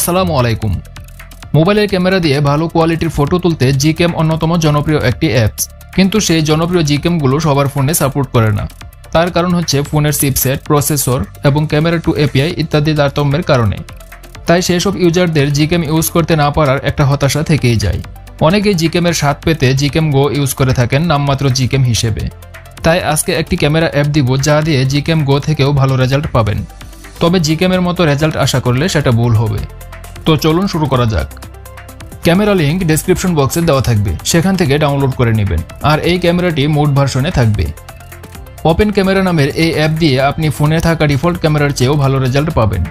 আসসালামু আলাইকুম। মোবাইলের ক্যামেরা দিয়ে ভালো কোয়ালিটির ফটো তুলতে Gcam অন্যতম জনপ্রিয় একটি অ্যাপস, কিন্তু সেই জনপ্রিয় Gcam গুলো সবার ফোনে সাপোর্ট করে না। তার কারণ হচ্ছে ফোনের চিপসেট, প্রসেসর এবং ক্যামেরা টু এপিআই ইত্যাদি তারতম্যের কারণে। তাই সেসব ইউজারদের Gcam ইউজ করতে না পারার একটা হতাশা থেকেই যায়। অনেকেই Gcam এর স্বাদ পেতে Gcam Go ইউজ করে থাকেন নামমাত্র Gcam হিসেবে। তাই আজকে একটি ক্যামেরা অ্যাপ দিব যা দিয়ে Gcam Go থেকেও ভালো রেজাল্ট পাবেন। তবে Gcam এর মতো রেজাল্ট আশা করলে সেটা ভুল হবে। তো চলুন শুরু করা যাক। ক্যামেরা লিংক ডেসক্রিপশন বক্সে দেওয়া থাকবে, সেখান থেকে ডাউনলোড করে নেবেন। আর এই ক্যামেরাটি মোড ভার্সনে থাকবে। ওপেন ক্যামেরা নামের এই অ্যাপ দিয়ে আপনি ফোনে থাকা ডিফল্ট ক্যামেরার চেয়েও ভালো রেজাল্ট পাবেন।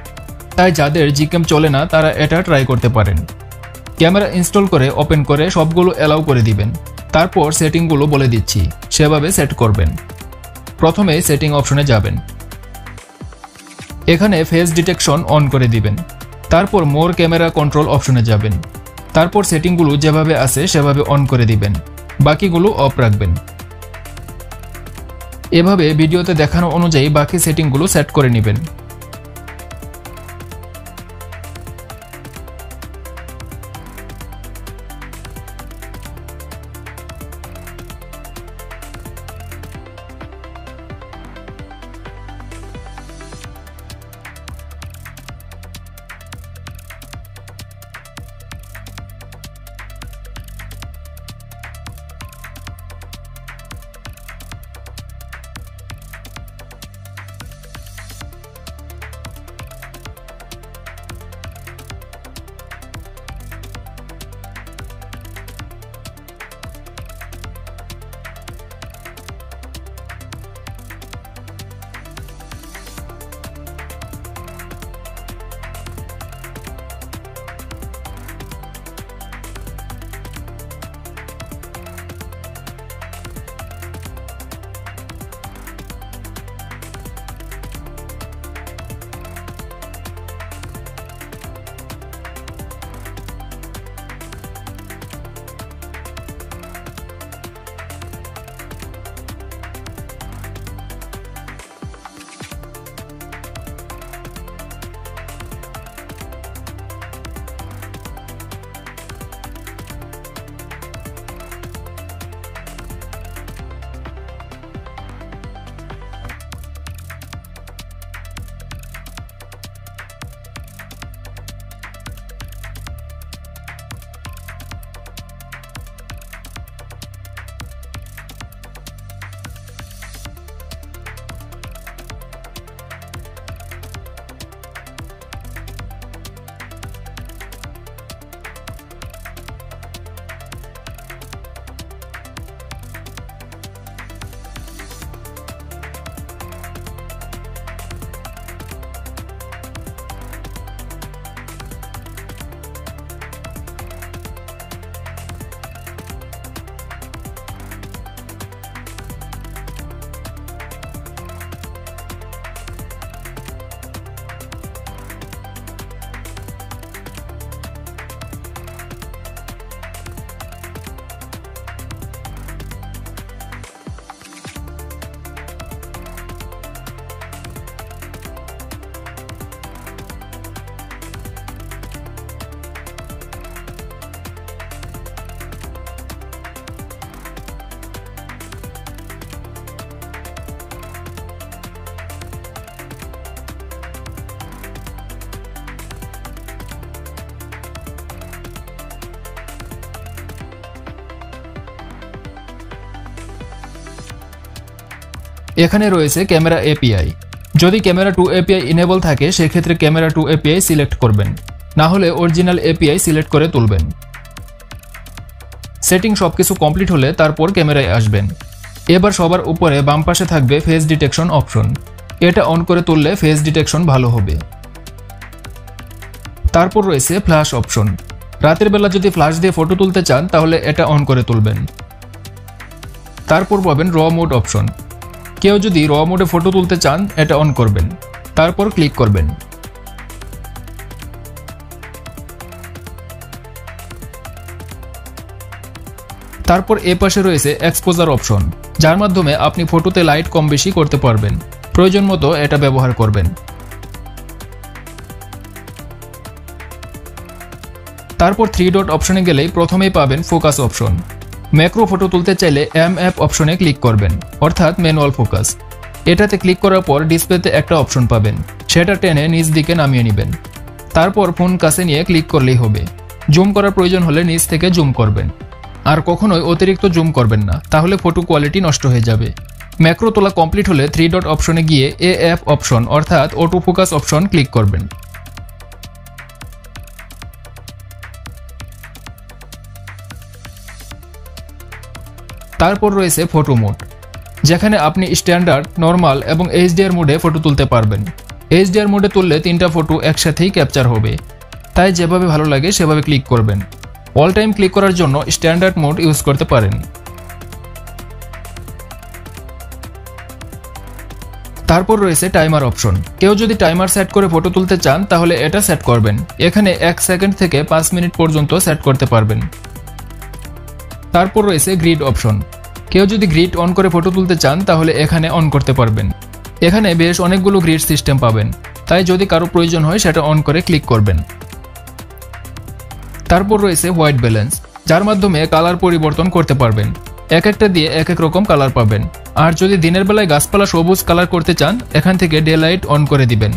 তাই যাদের Gcam চলে না তারা এটা ট্রাই করতে পারেন। ক্যামেরা ইনস্টল করে ওপেন করে সবগুলো অ্যালাউ করে দিবেন। তারপর সেটিংগুলো বলে দিচ্ছি, সেভাবে সেট করবেন। প্রথমে সেটিং অপশনে যাবেন। এখানে ফেস ডিটেকশন অন করে দিবেন। তারপর মোর ক্যামেরা কন্ট্রোল অপশনে যাবেন। তারপর সেটিংগুলো যেভাবে আছে সেভাবে অন করে দিবেন, বাকিগুলো অফ রাখবেন। এভাবে ভিডিওতে দেখানো অনুযায়ী বাকি সেটিংগুলো সেট করে নেবেন। এখানে রয়েছে ক্যামেরা এপিআই। যদি ক্যামেরা টু এপিআই ইনেবল থাকে সেক্ষেত্রে ক্যামেরা টু এপিআই সিলেক্ট করবেন, না হলে অরিজিনাল এপিআই সিলেক্ট করে তুলবেন। সেটিং সবকিছু কমপ্লিট হলে তারপর ক্যামেরায় আসবেন। এবার সবার উপরে বাম পাশে থাকবে ফেস ডিটেকশন অপশন। এটা অন করে তুললে ফেস ডিটেকশন ভালো হবে। তারপর রয়েছে ফ্ল্যাশ অপশন। রাতের বেলা যদি ফ্ল্যাশ দিয়ে ফটো তুলতে চান তাহলে এটা অন করে তুলবেন। তারপর পাবেন র মোড অপশন। কেউ যদি র মোডে ফটো তুলতে চান এটা অন করবেন, তারপর ক্লিক করবেন। তারপর এ পাশে রয়েছে এক্সপোজার অপশন, যার মাধ্যমে আপনি ফটোতে লাইট কম বেশি করতে পারবেন। প্রয়োজন মতো এটা ব্যবহার করবেন। তারপর 3 ডট অপশনে গেলেই প্রথমেই পাবেন ফোকাস অপশন। ম্যাক্রো ফটো তুলতে চাইলে এমএফ অপশনে ক্লিক করবেন, অর্থাৎ ম্যানুয়াল ফোকাস। এটাতে ক্লিক করার পর ডিসপ্লেতে একটা অপশন পাবেন, সেটা টেনে নিচ দিকে নামিয়ে নেবেন। তারপর ফোন কাছে নিয়ে ক্লিক করলেই হবে। জুম করার প্রয়োজন হলে নিচ থেকে জুম করবেন, আর কখনোই অতিরিক্ত জুম করবেন না, তাহলে ফটো কোয়ালিটি নষ্ট হয়ে যাবে। ম্যাক্রো তোলা কমপ্লিট হলে 3 ডট অপশনে গিয়ে এএফ অপশন অর্থাৎ অটো ফোকাস অপশন ক্লিক করবেন। তারপর রয়েছে ফটো মোড, যেখানে আপনি স্ট্যান্ডার্ড, নর্মাল এবং এইচডিআর মোডে ফটো তুলতে পারবেন। এইচডিআর মোডে তুললে 3টা ফটো একসাথেই ক্যাপচার হবে, তাই যেভাবে ভালো লাগে সেভাবে ক্লিক করবেন। অল টাইম ক্লিক করার জন্য স্ট্যান্ডার্ড মোড ইউজ করতে পারেন। তারপর রয়েছে টাইমার অপশন। কেউ যদি টাইমার সেট করে ফটো তুলতে চান তাহলে এটা সেট করবেন। এখানে 1 সেকেন্ড থেকে 5 মিনিট পর্যন্ত সেট করতে পারবেন। তারপর রয়েছে গ্রিড অপশন। কেউ যদি গ্রিড অন করে ফটো তুলতে চান তাহলে এখানে অন করতে পারবেন। এখানে বেশ অনেকগুলো গ্রিড সিস্টেম পাবেন, তাই যদি কারো প্রয়োজন হয় সেটা অন করে ক্লিক করবেন। তারপর রয়েছে হোয়াইট ব্যালেন্স, যার মাধ্যমে কালার পরিবর্তন করতে পারবেন। এক একটা দিয়ে এক এক রকম কালার পাবেন। আর যদি দিনের বেলায় গাছপালা সবুজ কালার করতে চান, এখান থেকে ডে লাইট অন করে দিবেন।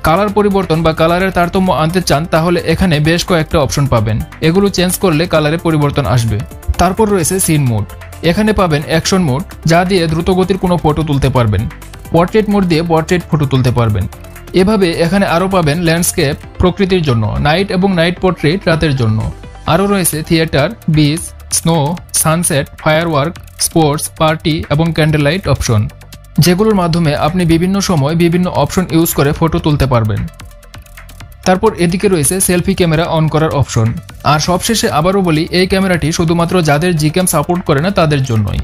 কালার পরিবর্তন বা কালারের তারতম্য আনতে চান তাহলে এখানে বেশ কয়েকটা অপশন পাবেন, এগুলো চেঞ্জ করলে কালারে পরিবর্তন আসবে। তারপর রয়েছে সিন মোড। এখানে পাবেন অ্যাকশন মোড, যা দিয়ে দ্রুতগতির কোনো ফটো তুলতে পারবেন। পোর্ট্রেট মোড দিয়ে পোর্ট্রেট ফটো তুলতে পারবেন। এভাবে এখানে আরও পাবেন ল্যান্ডস্কেপ, প্রকৃতির জন্য, নাইট এবং নাইট পোর্ট্রেট, রাতের জন্য। আরও রয়েছে theatre, beach, snow, sunset, firework, sports, party এবং ক্যান্ডেল লাইট অপশন, যেগুলোর মাধ্যমে আপনি বিভিন্ন সময় বিভিন্ন অপশন ইউজ করে ফটো তুলতে পারবেন। তারপর এদিকে রয়েছে সেলফি ক্যামেরা অন করার অপশন। আর সবশেষে আবারও বলি, এই ক্যামেরাটি শুধুমাত্র যাদের জিক্যাম সাপোর্ট করে না তাদের জন্যই।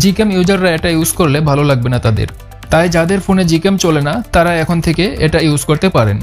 জিক্যাম ইউজাররা এটা ইউজ করলে ভালো লাগবে না তাদের, তাই যাদের ফোনে জিক্যাম চলে না তারা এখন থেকে এটা ইউজ করতে পারেন।